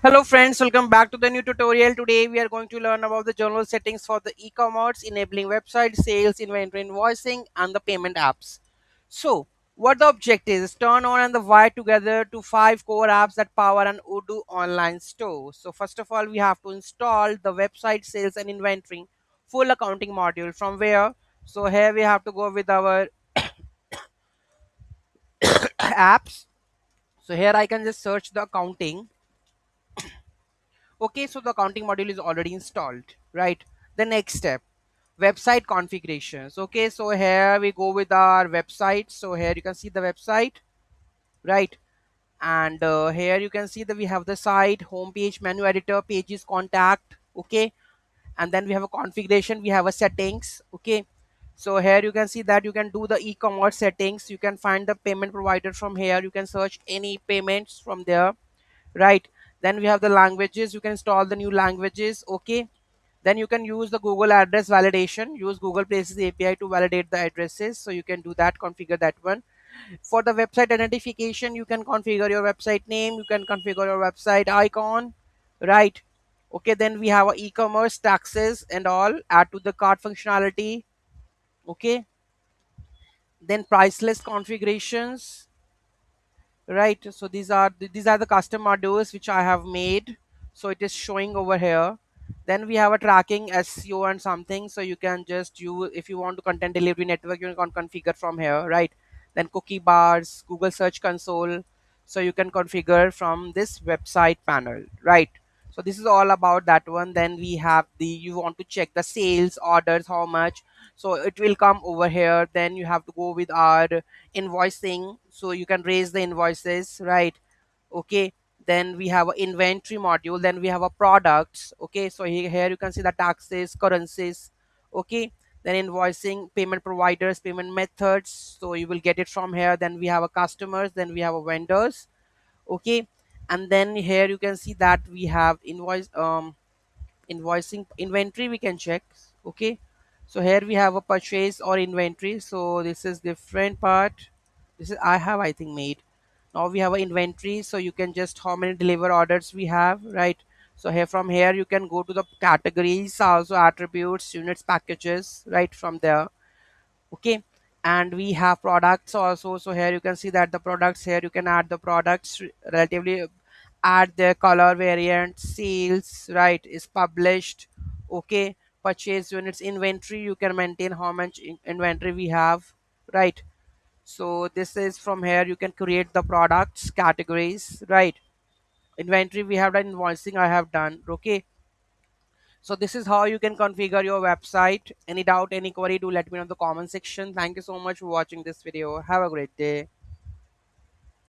Hello friends, welcome back to the new tutorial. Today we are going to learn about the general settings for the e-commerce, enabling website sales, inventory invoicing and the payment apps. So what the objective is, turn on and the wire together to 5 core apps that power an Odoo online store. So first of all, we have to install the website sales and inventory full accounting module. From where? So here we have to go with our apps. So here I can just search the accounting. Okay, so the accounting module is already installed, right? The next step, website configurations. Okay, so here we go with our website. So here you can see the website, right? And here you can see that we have the site, homepage, menu editor, pages, contact. Okay, and then we have a configuration, we have a settings. Okay, so here you can see that you can do the e-commerce settings. You can find the payment provider from here. You can search any payments from there, right? Then we have the languages. You can install the new languages. Okay, then you can use the Google address validation. Use Google Places API to validate the addresses, so you can do that, configure that one. For the website identification, you can configure your website name, you can configure your website icon, right? Okay, then we have a e-commerce taxes and all, add to the cart functionality. Okay, then price list configurations, right? So these are the custom modules which I have made, so it is showing over here. Then we have a tracking, SEO and something, so you can just use if you want to content delivery network, you can configure from here, right? Then cookie bars, Google search console, so you can configure from this website panel, right? So this is all about that one. Then we have the, you want to check the sales orders, how much, so it will come over here. Then you have to go with our invoicing, so you can raise the invoices, right? Okay, then we have a inventory module, then we have a products. Okay, so here you can see the taxes, currencies. Okay, then invoicing, payment providers, payment methods, so you will get it from here. Then we have a customers, then we have a vendors. Okay, and then here you can see that we have invoicing, inventory we can check. Okay, so here we have a purchase or inventory, so this is different part. This is I have, I think, made. Now we have an inventory, so you can just how many deliver orders we have, right? So here, from here you can go to the categories, also attributes, units, packages, right from there. Okay, and we have products also. So here you can see that the products, here you can add the products relatively, add their color variant, sales, right, is published. Okay, purchase units, inventory, you can maintain how much inventory we have, right? So this is from here you can create the products categories, right? Inventory we have done, invoicing I have done. Okay, so this is how you can configure your website. Any doubt, any query, do let me know in the comment section. Thank you so much for watching this video. Have a great day.